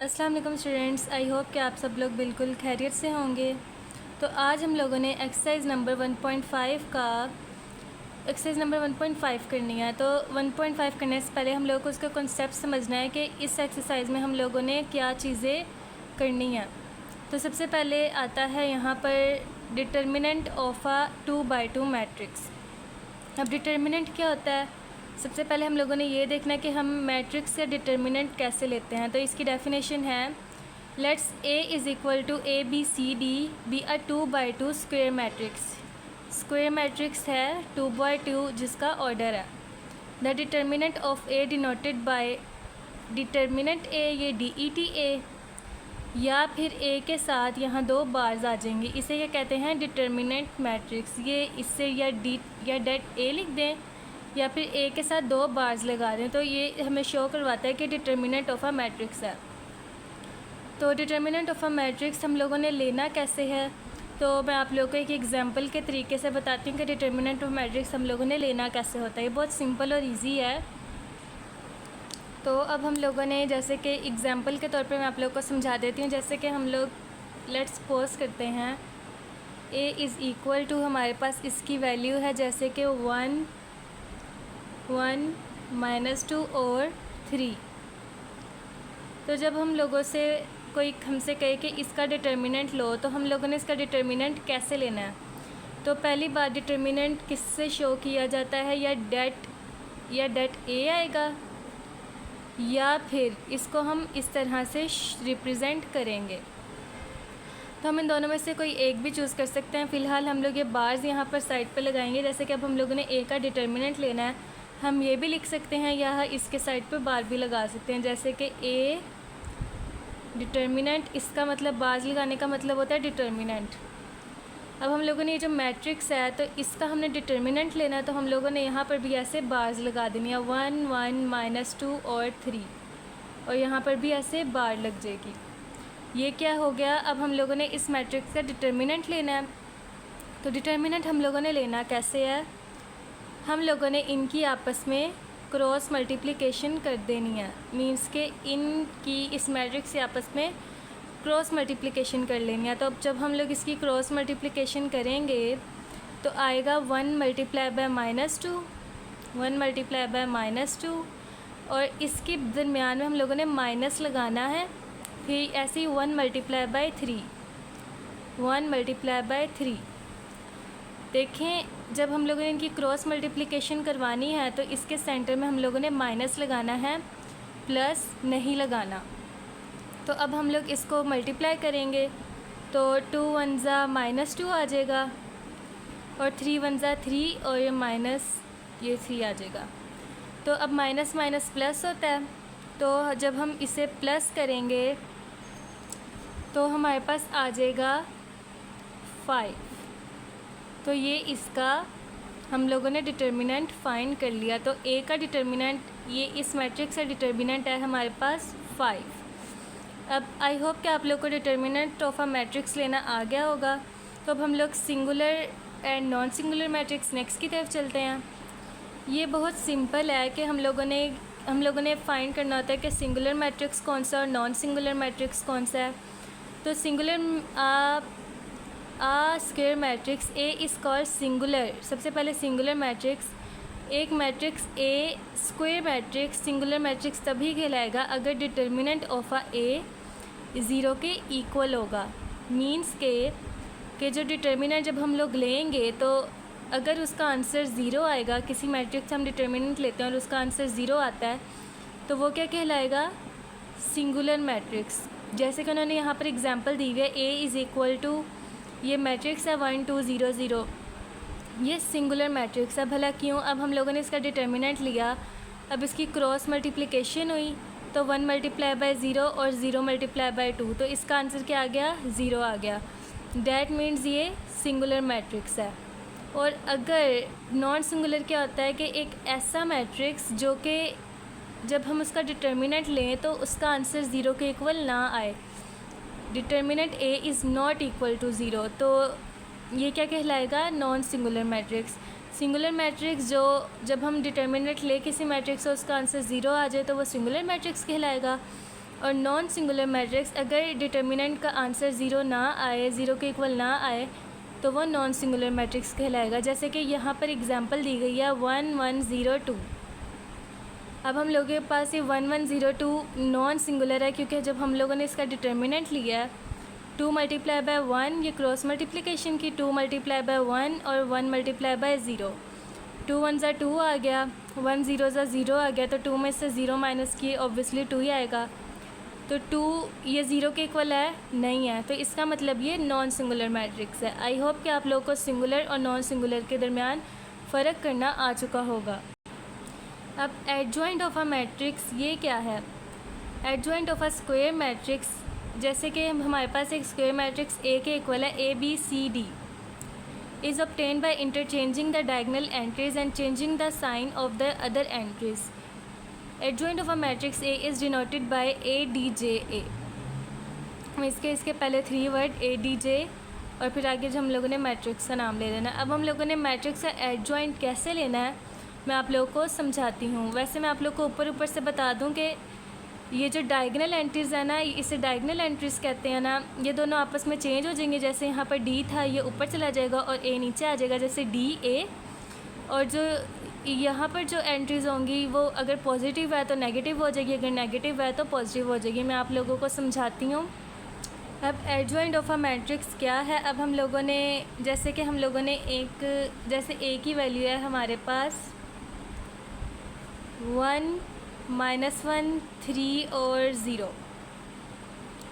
अस्सलाम वालेकुम students, I hope कि आप सब लोग बिल्कुल खैरियत से होंगे। तो आज हम लोगों ने एक्सरसाइज नंबर 1.5 करनी है। तो 1.5 करने से पहले हम लोगों को उसका कॉन्सेप्ट समझना है कि इस एक्सरसाइज में हम लोगों ने क्या चीज़ें करनी हैं। तो सबसे पहले आता है यहाँ पर determinant of a 2x2 matrix. अब डिटर्मिनेंट क्या होता है? सबसे पहले हम लोगों ने ये देखना है कि हम मैट्रिक्स का डिटर्मिनेंट कैसे लेते हैं। तो इसकी डेफिनेशन है, let's A is equal to ABCD be a 2x2 square matrix. Square matrix है 2x2 जिसका ऑर्डर है। The determinant of A denoted by determinant A, ये DETA, या फिर A के साथ यहाँ दो बार्स आ जाएंगी, इसे ये कहते हैं डिटर्मिनेंट मैट्रिक्स। ये इससे या D या डेट A लिख दें या फिर A के साथ दो बार्स लगा दें, तो ये हमें शो करवाता है कि डिटर्मिनेंट ऑफ अ मैट्रिक्स है। तो डिटर्मिनेंट ऑफ अ मैट्रिक्स हम लोगों ने लेना कैसे है, तो मैं आप लोगों को एक एग्जांपल के तरीके से बताती हूँ कि डिटर्मिनेंट ऑफ मैट्रिक्स हम लोगों ने लेना कैसे होता है। ये बहुत सिंपल और इजी है। तो अब हम लोगों ने जैसे कि एग्जांपल के तौर पे मैं आप लोगों को समझा देती हूँ। जैसे कि हम लोग लेट्स सपोज करते हैं A इज़ इक्वल टू, हमारे पास इसकी वैल्यू है जैसे कि 1, 2 और 3। तो जब हम लोगों से कोई हमसे कहे कि इसका डिटर्मिनेंट लो, तो हम लोगों ने इसका डिटर्मिनेंट कैसे लेना है। तो पहली बार डिटर्मिनेंट किससे शो किया जाता है, या डेट A आएगा, या फिर इसको हम इस तरह से रिप्रेजेंट करेंगे। तो हम इन दोनों में से कोई एक भी चूज़ कर सकते हैं। फ़िलहाल हम लोग ये बार्स यहाँ पर साइड पर लगाएंगे। जैसे कि अब हम लोगों ने A का डिटर्मिनेंट लेना है, हम ये भी लिख सकते हैं, या इसके साइड पे बार भी लगा सकते हैं। जैसे कि A डिटर्मिनेंट, इसका मतलब बार्स लगाने का मतलब होता है डिटर्मिनेंट। अब हम लोगों ने ये जो मैट्रिक्स है तो इसका हमने डिटर्मिनेंट लेना है, तो हम लोगों ने यहाँ पर भी ऐसे बार्स लगा देनी है, 1, 1, -2 और 3, और यहाँ पर भी ऐसे बार लग जाएगी। ये क्या हो गया, अब हम लोगों ने इस मैट्रिक्स का डिटर्मिनेंट लेना है। तो डिटर्मिनेंट हम लोगों ने लेना कैसे है, हम लोगों ने इनकी आपस में क्रॉस मल्टीप्लिकेशन कर देनी है। मींस के इनकी इस मैट्रिक्स से आपस में क्रॉस मल्टीप्लिकेशन कर लेनी है। तो अब जब हम लोग इसकी क्रॉस मल्टीप्लिकेशन करेंगे तो आएगा 1 मल्टीप्लाई बाय -2, 1 मल्टीप्लाई बाय -2, और इसके दरमियान में हम लोगों ने माइनस लगाना है। फिर ऐसे ही 1 मल्टीप्लाई बाय 3, 1 मल्टीप्लाई बाय 3। देखें, जब हम लोगों ने इनकी क्रॉस मल्टीप्लिकेशन करवानी है तो इसके सेंटर में हम लोगों ने माइनस लगाना है, प्लस नहीं लगाना। तो अब हम लोग इसको मल्टीप्लाई करेंगे तो 2 1 ज़ा -2 आ जाएगा, और 3 1 ज़ा 3, और ये 3 आ जाएगा। तो अब माइनस माइनस प्लस होता है, तो जब हम इसे प्लस करेंगे तो हमारे पास आ जाएगा 5। तो ये इसका हम लोगों ने डिटर्मिनेंट फाइंड कर लिया। तो A का डिटर्मिनेंट, ये इस मैट्रिक्स का डिटर्मिनेंट है हमारे पास 5। अब आई होप कि आप लोग को डिटर्मिनेंट ऑफ अ मैट्रिक्स लेना आ गया होगा। तो अब हम लोग singular and non singular matrix next की तरफ चलते हैं। ये बहुत सिंपल है कि हम लोगों ने फाइंड करना होता है कि सिंगुलर मैट्रिक्स कौन सा और नॉन सिंगुलर मैट्रिक्स कौन सा है। तो singular square matrix A is called singular. सबसे पहले सिंगुलर मैट्रिक्स, एक matrix A square matrix singular matrix तभी कहलाएगा अगर डिटर्मिनेंट ऑफ अ A 0 के इक्वल होगा। मींस के जो डिटर्मिनेंट जब हम लोग लेंगे तो अगर उसका आंसर 0 आएगा, किसी मैट्रिक्स से हम डिटर्मिनेंट लेते हैं और उसका आंसर 0 आता है, तो वो क्या कहलाएगा, सिंगुलर मैट्रिक्स। जैसे कि उन्होंने यहाँ पर एग्जांपल दी हुई है, A इज़ इक्वल टू, ये मैट्रिक्स है 1 2 0 0, ये सिंगुलर मैट्रिक्स है। भला क्यों? अब हम लोगों ने इसका डिटर्मिनेंट लिया, अब इसकी क्रॉस मल्टीप्लिकेशन हुई तो 1 मल्टीप्लाई बाय 0 और 0 मल्टीप्लाई बाय 2, तो इसका आंसर क्या आ गया, 0 आ गया। दैट मीन्स ये सिंगुलर मैट्रिक्स है। और अगर नॉन सिंगुलर क्या होता है कि एक ऐसा मैट्रिक्स जो कि जब हम उसका डिटर्मिनेंट लें तो उसका आंसर 0 के इक्वल ना आए, determinant A is not equal to 0, तो ये क्या कहलाएगा, non singular matrix. Singular matrix जो जब हम डिटर्मिनेंट ले किसी मैट्रिक्स से उसका आंसर 0 आ जाए तो वो सिंगुलर मैट्रिक्स कहलाएगा। और नॉन सिंगुलर मैट्रिक्स अगर डिटर्मिनेंट का आंसर ज़ीरो ना आए, ज़ीरो के इक्वल ना आए, तो वो नॉन सिंगुलर मैट्रिक्स कहलाएगा। जैसे कि यहाँ पर एग्जांपल दी गई है 1 1 0 2। अब हम लोगों के पास ये 1 1 0 2 नॉन सिंगुलर है, क्योंकि जब हम लोगों ने इसका डिटर्मिनेंट लिया है 2 मल्टीप्लाई बाय 1, ये क्रॉस मल्टीप्लिकेशन की 2 मल्टीप्लाई बाय 1 और 1 मल्टीप्लाई बाय 0, 2 1 ज़ा 2 आ गया, 1 0 ज़ा 0 आ गया, तो 2 में से 0 माइनस किए ऑब्वियसली 2 ही आएगा। तो 2 ये 0 के इक्वल है नहीं है, तो इसका मतलब ये नॉन सिंगुलर मैट्रिक्स है। आई होप कि आप लोगों को सिंगुलर और नॉन सिंगुलर के दरमियान फ़र्क करना आ चुका होगा। अब एडजॉइंट ऑफ अ मैट्रिक्स ये क्या है? Adjoint of a square matrix, जैसे कि हमारे पास एक स्क्वायर मैट्रिक्स ए के इक्वल है ABCD, is obtained by interchanging the diagonal entries and changing the sign of the other entries. Adjoint of a matrix A is denoted by ADJA। इसके पहले 3 word ADJ और फिर आगे जो हम लोगों ने मैट्रिक्स का नाम ले लेना। अब हम लोगों ने मैट्रिक्स का एडजॉइंट कैसे लेना है मैं आप लोगों को समझाती हूँ। वैसे मैं आप लोगों को ऊपर से बता दूँ कि ये जो डायगोनल एंट्रीज़ है ना, इसे डायगोनल एंट्रीज़ कहते हैं ना, ये दोनों आपस में चेंज हो जाएंगे। जैसे यहाँ पर D था, ये ऊपर चला जाएगा और A नीचे आ जाएगा, जैसे DA। और जो यहाँ पर जो एंट्रीज़ होंगी वो अगर पॉजिटिव है तो नेगेटिव हो जाएगी, अगर नेगेटिव है तो पॉजिटिव हो जाएगी। मैं आप लोगों को समझाती हूँ। अब एडजॉइंट ऑफ अ मैट्रिक्स क्या है? अब हम लोगों ने जैसे कि हम लोगों ने जैसे A की वैल्यू है हमारे पास 1 -1 3 और 0,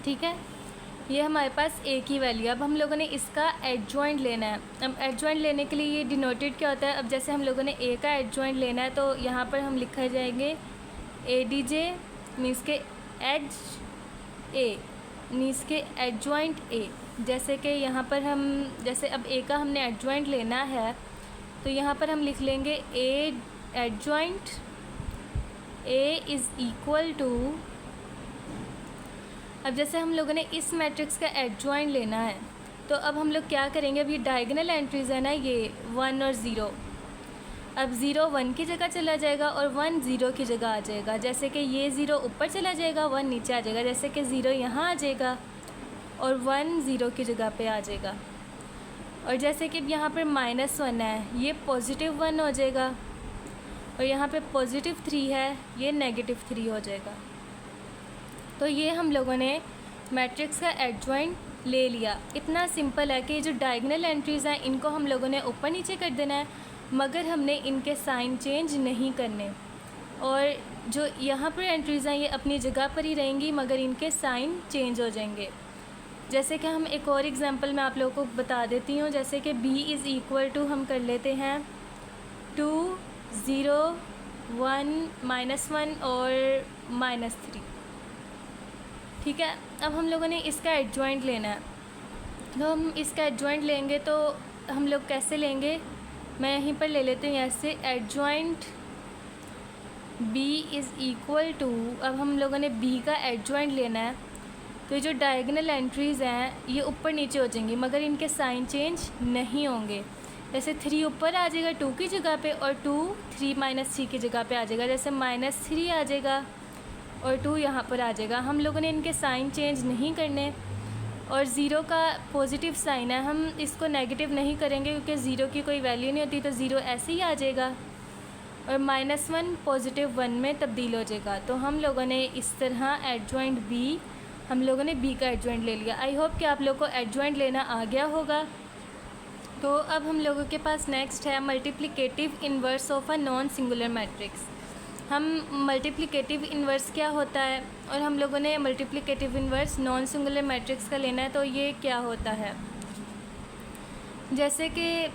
ठीक है, ये हमारे पास A की वैल्यू है। अब हम लोगों ने इसका एडजॉइंट लेना है। अब एडजॉइंट लेने के लिए ये डिनोटेड क्या होता है? अब जैसे हम लोगों ने A का एडजॉइंट लेना है तो यहाँ पर हम लिखा जाएंगे ADJ मीन्स के एज A मीन्स के एडजॉइंट A। जैसे कि यहाँ पर हम जैसे अब A का हमने एडजॉइंट लेना है तो यहाँ पर हम लिख लेंगे A adjoint A is equal to, अब जैसे हम लोगों ने इस मैट्रिक्स का एडजॉइंट लेना है तो अब हम लोग क्या करेंगे? अब ये डायगोनल एंट्रीज़ है ना, ये 1 और 0, अब 0 1 की जगह चला जाएगा और 1 0 की जगह आ जाएगा। जैसे कि ये 0 ऊपर चला जाएगा, 1 नीचे आ जाएगा, जैसे कि 0 यहाँ आ जाएगा और 1 0 की जगह पे आ जाएगा। और जैसे कि यहाँ पर -1 है, ये +1 हो जाएगा और यहाँ पे +3 है, ये -3 हो जाएगा। तो ये हम लोगों ने मैट्रिक्स का एडजॉइंट ले लिया। इतना सिंपल है कि जो डायगोनल एंट्रीज़ हैं इनको हम लोगों ने ऊपर नीचे कर देना है, मगर हमने इनके साइन चेंज नहीं करने। और जो यहाँ पर एंट्रीज़ हैं ये अपनी जगह पर ही रहेंगी मगर इनके साइन चेंज हो जाएंगे। जैसे कि हम एक और एग्जांपल मैं आप लोगों को बता देती हूँ। जैसे कि B इज़ इक्वल टू हम कर लेते हैं 2 0 1 -1 और -3, ठीक है। अब हम लोगों ने इसका एडजॉइंट लेना है, तो हम इसका एडजॉइंट लेंगे तो हम लोग कैसे लेंगे? मैं यहीं पर ले लेते हैं ऐसे adjoint B is equal to, अब हम लोगों ने B का एडजॉइंट लेना है तो जो डायगोनल एंट्रीज़ हैं ये ऊपर नीचे हो जाएंगी मगर इनके साइन चेंज नहीं होंगे। जैसे 3 ऊपर आ जाएगा 2 की जगह पे और 2 3 -3 की जगह पे आ जाएगा, जैसे -3 आ जाएगा और 2 यहाँ पर आ जाएगा। हम लोगों ने इनके साइन चेंज नहीं करने। और 0 का पॉजिटिव साइन है, हम इसको नेगेटिव नहीं करेंगे क्योंकि 0 की कोई वैल्यू नहीं होती, तो 0 ऐसे ही आ जाएगा और -1 +1 में तब्दील हो जाएगा। तो हम लोगों ने इस तरह एडजॉइंट B, हम लोगों ने B का एडजॉइंट ले लिया। आई होप कि आप लोग को एडजॉइंट लेना आ गया होगा। तो अब हम लोगों के पास नेक्स्ट है multiplicative inverse of a non singular matrix. हम मल्टीप्लिकेटिव इन्वर्स क्या होता है और हम लोगों ने multiplicative inverse non singular matrix का लेना है, तो ये क्या होता है? जैसे कि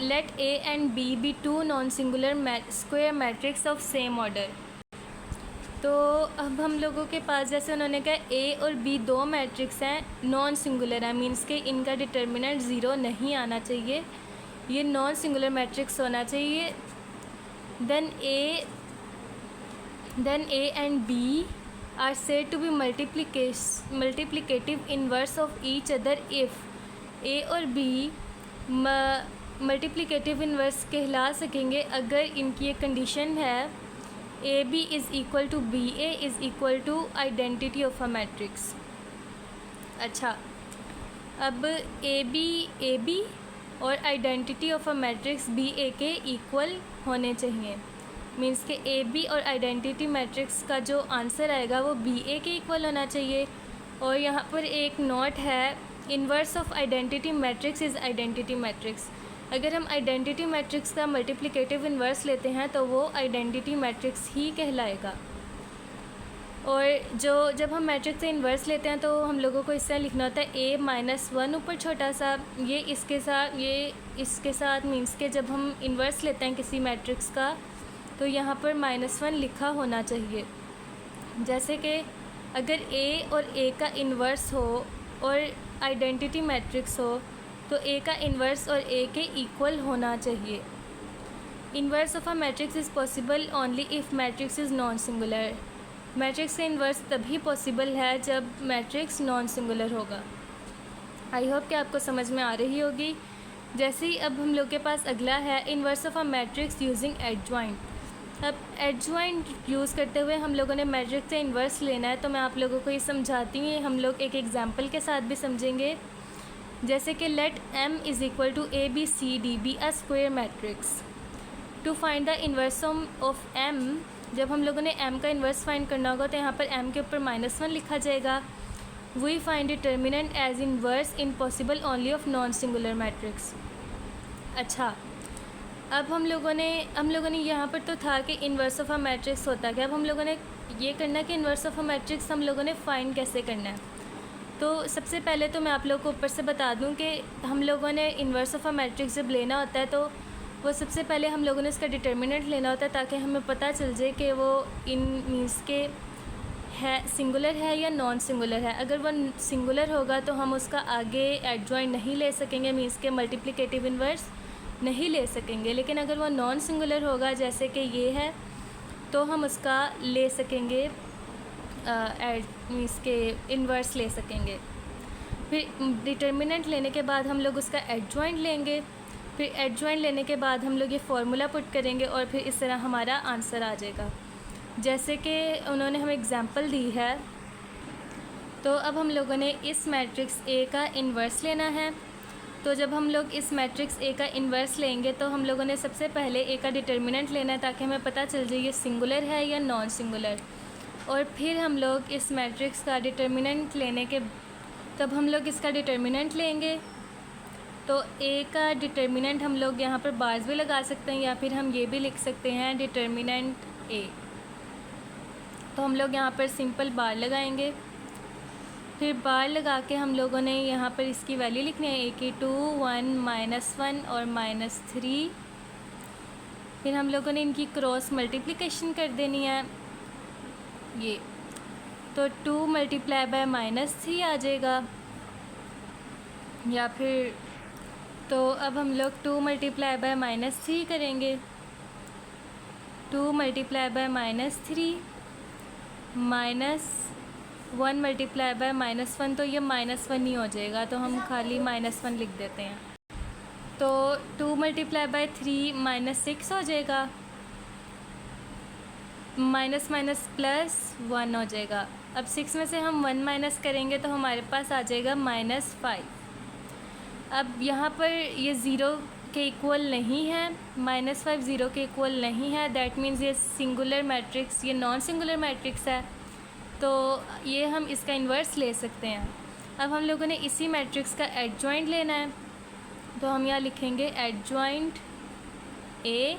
let A and B be 2 non singular square matrix of same order. तो अब हम लोगों के पास जैसे उन्होंने कहा A और B 2 मैट्रिक्स हैं, नॉन सिंगुलर है, मीन्स के इनका डिटर्मिनेंट 0 नहीं आना चाहिए, ये नॉन सिंगुलर मैट्रिक्स होना चाहिए। then A and B are said to be multiplicative inverse of each other if A और B मल्टीप्लिकेटिव इन्वर्स कहला सकेंगे अगर इनकी एक कंडीशन है A B is equal to B A is equal to identity of a matrix. अच्छा, अब A B और identity of a matrix B A के इक्वल होने चाहिए। मीन्स के ए बी और आइडेंटिटी मैट्रिक्स का जो आंसर आएगा वो बी ए के इक्वल होना चाहिए। और यहाँ पर एक नोट है, inverse of identity matrix is identity matrix. अगर हम आइडेंटिटी मैट्रिक्स का मल्टीप्लिकेटिव इन्वर्स लेते हैं तो वो आइडेंटिटी मैट्रिक्स ही कहलाएगा। और जब हम मैट्रिक्स से इन्वर्स लेते हैं तो हम लोगों को इस तरह लिखना होता है ए माइनस वन ऊपर छोटा सा, ये इसके साथ मीन्स के जब हम इन्वर्स लेते हैं किसी मैट्रिक्स का तो यहाँ पर माइनस वन लिखा होना चाहिए। जैसे कि अगर ए और ए का इन्वर्स हो और आइडेंटिटी मैट्रिक्स हो तो ए का इन्वर्स और ए के इक्वल होना चाहिए। Inverse of a matrix is possible only if matrix is non singular. Matrix से इन्वर्स तभी पॉसिबल है जब मैट्रिक्स नॉन सिंगुलर होगा। आई होप कि आपको समझ में आ रही होगी। जैसे ही अब हम लोग के पास अगला है inverse of a matrix using adjoint. अब एडजॉइंट यूज़ करते हुए हम लोगों ने मैट्रिक्स से इन्वर्स लेना है, तो मैं आप लोगों को ये समझाती हूँ। हम लोग एक एग्जाम्पल के साथ भी समझेंगे। जैसे कि let m is equal to A B C D be a square matrix. To find the inverse of m, जब हम लोगों ने m का इन्वर्स फाइंड करना होगा तो यहाँ पर m के ऊपर माइनस वन लिखा जाएगा। We find determinant as inverse in possible only of non singular matrix. अच्छा, अब हम लोगों ने यहाँ पर तो था कि इन्वर्स ऑफ अ मैट्रिक्स होता क्या। अब हम लोगों ने ये करना कि इन्वर्स ऑफ अ मैट्रिक्स हम लोगों ने फाइंड कैसे करना है। तो सबसे पहले तो मैं आप लोगों को ऊपर से बता दूं कि हम लोगों ने इन्वर्स ऑफ अ मैट्रिक्स जब लेना होता है तो वो सबसे पहले हम लोगों ने इसका डिटर्मिनेंट लेना होता है ताकि हमें पता चल जाए कि वो इन मीन्स के है सिंगुलर है या नॉन सिंगुलर है। अगर वो सिंगुलर होगा तो हम उसका आगे एडजॉइंट नहीं ले सकेंगे, मीन्स के मल्टीप्लिकेटिव इन्वर्स नहीं ले सकेंगे। लेकिन अगर वो नॉन सिंगुलर होगा जैसे कि ये है तो हम उसका ले सकेंगे, मीन्स के इन्वर्स ले सकेंगे। फिर डिटर्मिनेंट लेने के बाद हम लोग उसका एडजॉइंट लेंगे। फिर एडजॉइंट लेने के बाद हम लोग ये फार्मूला पुट करेंगे और फिर इस तरह हमारा आंसर आ जाएगा। जैसे कि उन्होंने हमें एग्जांपल दी है, तो अब हम लोगों ने इस मैट्रिक्स ए का इन्वर्स लेना है। तो जब हम लोग इस मैट्रिक्स ए का इन्वर्स लेंगे तो हम लोगों ने सबसे पहले ए का डिटर्मिनेंट लेना है ताकि हमें पता चल जाए ये सिंगुलर है या नॉन सिंगुलर। और फिर हम लोग इस मैट्रिक्स का डिटर्मिनेंट लेने के तब हम लोग इसका डिटर्मिनेंट लेंगे। तो ए का डिटर्मिनेंट हम लोग यहाँ पर बार्स भी लगा सकते हैं या फिर हम ये भी लिख सकते हैं डिटर्मिनेंट ए। तो हम लोग यहाँ पर सिंपल बार लगाएंगे। फिर बार लगा के हम लोगों ने यहाँ पर इसकी वैल्यू लिखनी है ए की 2, 1, -1 और -3। फिर हम लोगों ने इनकी क्रॉस मल्टीप्लिकेशन कर देनी है ये, तो 2 मल्टीप्लाई बाय -3 आ जाएगा। या फिर तो अब हम लोग 2 मल्टीप्लाई बाय -3 करेंगे। 2 मल्टीप्लाई बाय -3 -1 मल्टीप्लाई बाय -1, तो ये -1 ही हो जाएगा, तो हम खाली -1 लिख देते हैं। तो 2 मल्टीप्लाई बाय 3 -6 हो जाएगा, माइनस माइनस प्लस 1 हो जाएगा। अब 6 में से हम 1 माइनस करेंगे तो हमारे पास आ जाएगा -5। अब यहाँ पर ये ज़ीरो के इक्वल नहीं है, -5 ज़ीरो के इक्वल नहीं है। दैट मीन्स ये सिंगुलर मैट्रिक्स, ये नॉन सिंगुलर मैट्रिक्स है, तो ये हम इसका इन्वर्स ले सकते हैं। अब हम लोगों ने इसी मैट्रिक्स का एडजॉइंट लेना है, तो हम यहाँ लिखेंगे एडजॉइंट ए।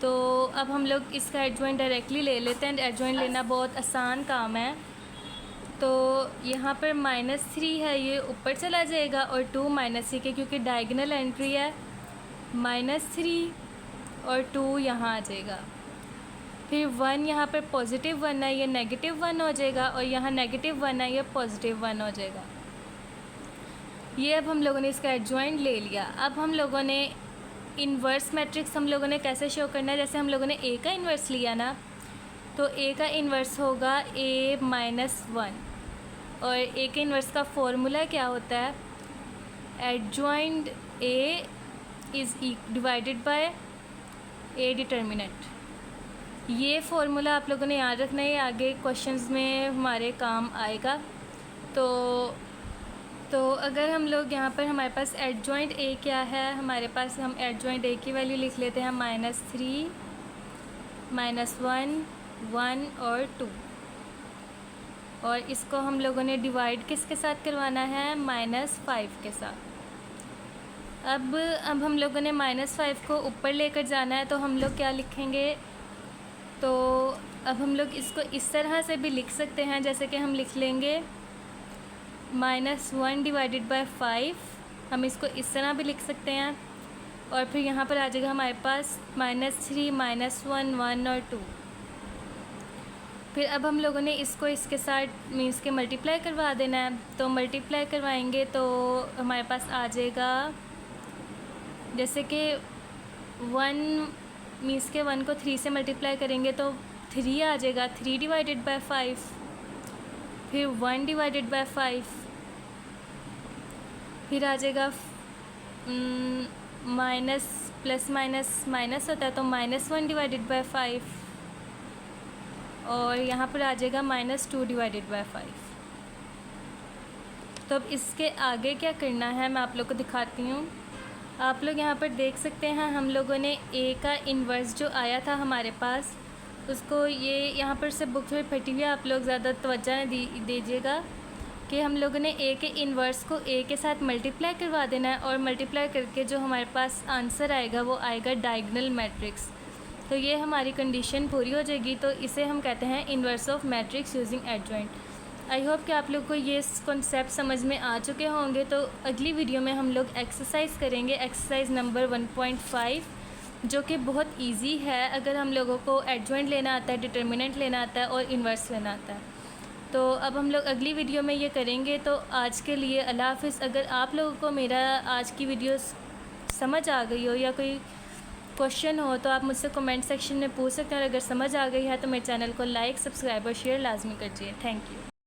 तो अब हम लोग इसका एडजॉइंट डायरेक्टली ले लेते हैं। एडजॉइंट लेना बहुत आसान काम है। तो यहाँ पर -3 है, ये ऊपर चला जाएगा और 2 -3 के क्योंकि डायगोनल एंट्री है, -3 और 2 यहाँ आ जाएगा। फिर 1 यहाँ पर +1 है, ये -1 हो जाएगा, और यहाँ -1 है, ये +1 हो जाएगा। ये अब हम लोगों ने इसका एडजॉइंट ले लिया। अब हम लोगों ने इन्वर्स मैट्रिक्स हम लोगों ने कैसे शो करना है, जैसे हम लोगों ने ए का इन्वर्स लिया ना, तो ए का इन्वर्स होगा a -1, और ए के इन्वर्स का फॉर्मूला क्या होता है, adjoint a is divided by a determinant. ये फार्मूला आप लोगों ने याद रखना है, आगे क्वेश्चंस में हमारे काम आएगा। तो अगर हम लोग यहाँ पर हमारे पास एडजॉइंट ए क्या है, हमारे पास हम एडजॉइंट ए की वैल्यू लिख लेते हैं -3, -1, 1 और 2, और इसको हम लोगों ने डिवाइड किसके साथ करवाना है, -5 के साथ। अब हम लोगों ने -5 को ऊपर लेकर जाना है, तो हम लोग क्या लिखेंगे, तो अब हम लोग इसको इस तरह से भी लिख सकते हैं, जैसे कि हम लिख लेंगे -1 डिवाइडेड बाय 5, हम इसको इस तरह भी लिख सकते हैं। और फिर यहाँ पर आ जाएगा हमारे पास -3, -1, 1 और 2। फिर अब हम लोगों ने इसको इसके साथ मीन्स के मल्टीप्लाई करवा देना है, तो मल्टीप्लाई करवाएंगे तो हमारे पास आ जाएगा, जैसे कि 1 मीन्स के 1 को 3 से मल्टीप्लाई करेंगे तो 3 आ जाएगा, 3 डिवाइडेड बाय 5, फिर 1 डिवाइडेड बाय 5, फिर आ जाएगा माइनस प्लस माइनस माइनस होता है तो -1 डिवाइडेड बाय 5, और यहाँ पर आ जाएगा -2 डिवाइडेड बाय 5। तो अब इसके आगे क्या करना है मैं आप लोग को दिखाती हूँ। आप लोग यहाँ पर देख सकते हैं हम लोगों ने ए का इन्वर्स जो आया था हमारे पास, उसको ये यहाँ पर से बुक में फटी हुई है, आप लोग ज़्यादा तवज्जो दीजिएगा कि हम लोगों ने ए के इन्वर्स को ए के साथ मल्टीप्लाई करवा देना है, और मल्टीप्लाई करके जो हमारे पास आंसर आएगा वो आएगा डायगोनल मैट्रिक्स। तो ये हमारी कंडीशन पूरी हो जाएगी, तो इसे हम कहते हैं inverse of matrix using adjoint. I hope कि आप लोग को ये कॉन्सेप्ट समझ में आ चुके होंगे। तो अगली वीडियो में हम लोग एक्सरसाइज करेंगे, एक्सरसाइज नंबर 1.5, जो कि बहुत इजी है अगर हम लोगों को एडजॉइंट लेना आता है, डिटर्मिनेंट लेना आता है और इन्वर्स लेना आता है। तो अब हम लोग अगली वीडियो में ये करेंगे। तो आज के लिए अल्लाह हाफ़िज़। अगर आप लोगों को मेरा आज की वीडियो समझ आ गई हो या कोई क्वेश्चन हो तो आप मुझसे कमेंट सेक्शन में पूछ सकते हैं, और अगर समझ आ गई है तो मेरे चैनल को लाइक, सब्सक्राइब और शेयर लाजमी कीजिए। Thank you.